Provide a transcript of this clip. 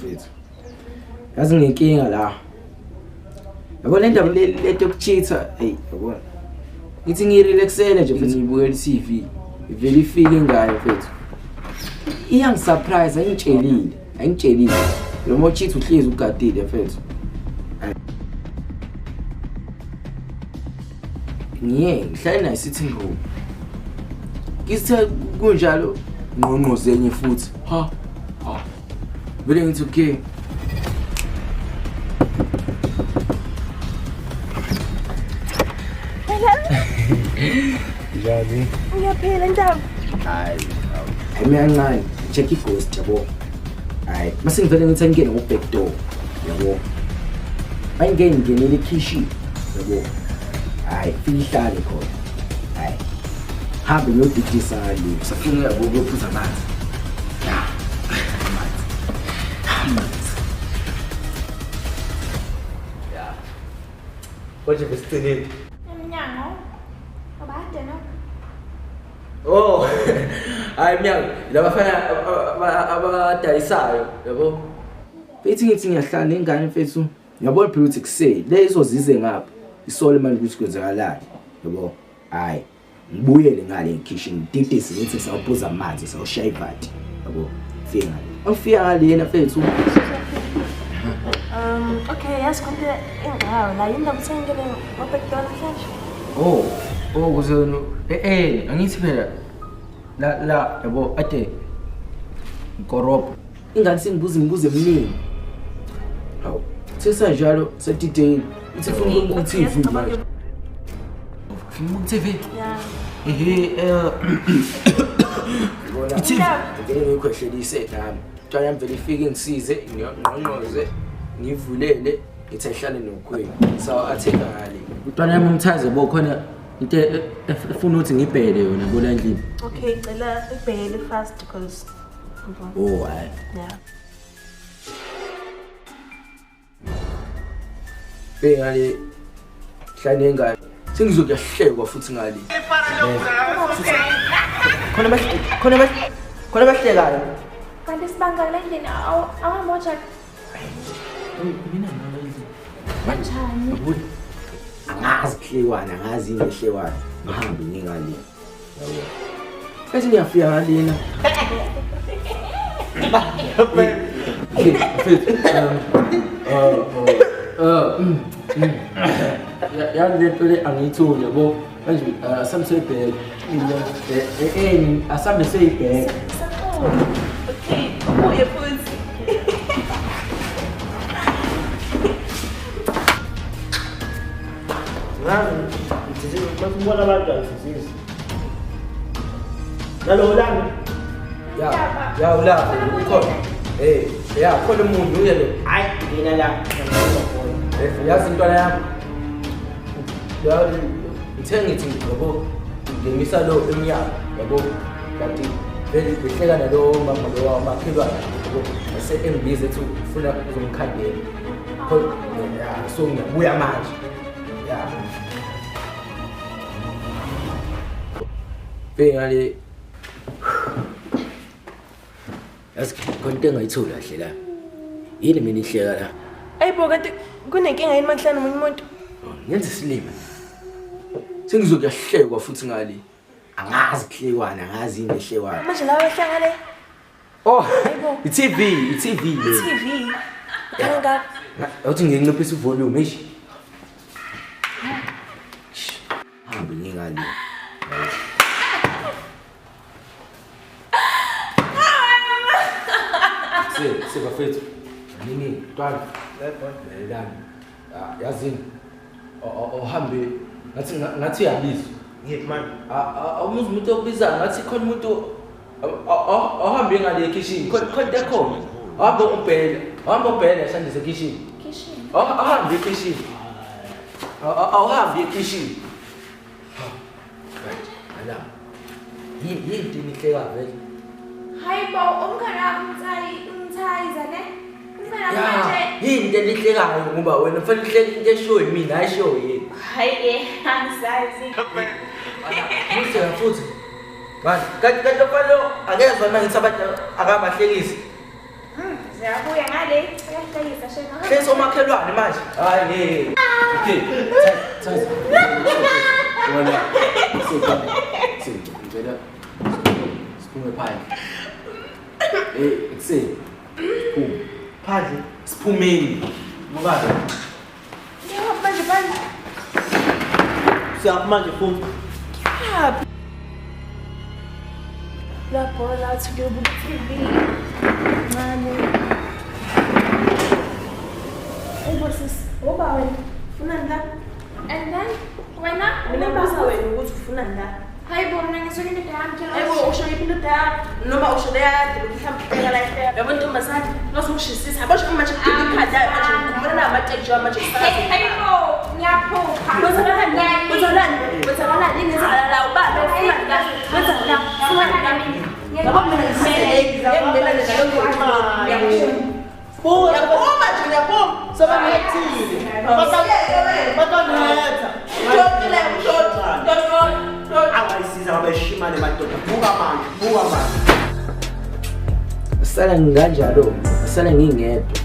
mfethu. Yazi nginkinga la. Yabo le ndaba le yokuchitha, hey yabo. Ngithi ngirelaxele nje mfethu ngibukela iTV. Ivele ifike ingane mfethu. Iyangisurprise ayingitshelile. Lo mochitha uhlezi ugadile mfethu. Ngihlala naye sitting room. Kisithe kunjalo ngqongqozenye futhi. Ha. Vele ngithi okay. Njani? Ngiyaphila ndaba. Hayi miyancane. Check ighost yabo. Hayi, mase ngivele ngithi ngene ngo-back door. Yabo. Ngenele kitchen. Yabo. Hayi, fihlale khona. Hayi. Hambe ngiyodidisa ngale. Usafuna ukuphuza amanzi. Ya. Amanzi. Ya. Konje besicilile. Emnyango. Abade no. Oh. Hayi mnyango, labafana abadayisayo, yabo. Bethi ngithi ngiyahlala nengane mfethu. Ngiyabona phela ukuthi kusele lezo zize ngapha. Isole manje ukuthi kwenzakalani, yabo. Hayi. Ngibuyele ngale ekitchen, ngididise ngithi sawuphuza amanzi, sawushaya ivati, yabo. Fika ngale. Awufika ngale yena mfethu. Okay, yasikonke ingawo la yindaba uthengele ngobhekdona mhlanje. Kuzona angithi phela la yabo ade ngorobo ingani sengibuza imibuzo eminingi. Hawu sesanjalo sedetail uthi ufuna ukubuka TV manje. Ufuna ukubuka TV? Yeah. TV ngeke ngikwehlelise nami. Mntwana yami vele ifike ngisize ngiyonqonqoze ngivulele ngithi ahlale nokhwini. So atheka ngale. Mntwana yami umthaze bo khona into efuna ukuthi ngibhele yona bona endlini. Okay, cela ubhele fast because hayi. Yeah. Ngale hlane ngane. Sengizokuyahlekwa futhi ngale. Khona bahlekayo. Kanti sibanga le ndini awamosha. Mina ngale. Kanjani? Angazi kuhlekwana, angazi ingehlekwana. Ngihambe ngingale. Yabo. Bese ngiyafika ngalena. Yazi lento le angiyitholi yabo. Manje asambe seyibheka. Asambe seyibheka. Okay, ubuye futhi. Mbona abantu ayifisisi. Nalo lana. Ya ulapha ukhona. Khona umuntu uyele. Hayi, ngina la. Yazi intwana yami. Yazi ngithengithi yabo ngimisa lo emnyaka yabo kanti vele behleka nalo mama lo wamakhelwane yabo bese engibize ethi ufuna uzomkhandela. So ngiyabuya manje. Ya. Ngale Yazi konke engayithola kahle la. Yini mina ihleka la? Ayibo kanti kunenkinga yini manhlana umunye umuntu? Ngenze isilima. Sengizokuyahlekwa futhi ngale. Angazi kuhlekwana, angazi ingehlekwana. Manje lawa ehlangane. Ayibo. iTV. TV. Kanga. Awuthi nginciphisa ivolume nje. Hambe ngingale. Bafethu. Nini, twala. Lelani. Yazini. Ohambe ngathi uyabizwa. Ngiphi manje? Awumuzi umuntu obiza ngathi khona umuntu ohambe ngale kitchen. Khona ekhona. Hamba ubhele shandise kitchen. Ahambe kitchen. Awuhambe kitchen. Ala. Yini nihleka vele. Hayibo umkhana umthayiza ne? Umkhana manje. Yini into elihlekayo ngoba wena kufanele uhleke into eshoyo mina ayishoyo yini. Hayi angisazi. Ngizela futhi. Manje kanti lo kwalo akezwa manje ngithi abantu akabahlekisi. Ngiyabuya ngale. Uyahlekisa shema. Bese omakhelwane manje. Hayi Okay. Thanks. Wala. Ngicela siphume phandle. Ekuseni. Siphume. phandle. Siphumeni. Ngoba Ngiyahamba manje. Siyaphuma manje futhi. Lapho la tuyobuka TV. Mane. Sis, oba wena ufuna la? And then wena Mina ngibuza wena ukuthi ufuna la. hayibo mina ngisuke into yami tshela. Hayibo usho into yakho noma usho leyadi mhlawumbe phela la ekhaya. Yabo ntombazane, nosungishisa. Abasho manje kukhipha ikhadi manje ngikhumbula namateksi manje sazi. Hayibo ngiyaphupha. Wenzakala ingezala la ubaba ufuna la. Wenzakala ufuna la. Yabo mina ngiyangena ngalo ngiyakho. Yaphuma nje yaphuma. Sebenethile. Bakanetha. Ngiyokile mshoti. Awayisiza abashimane madoda. Buka manje. asala nginganjalo. Asala ngingedwa.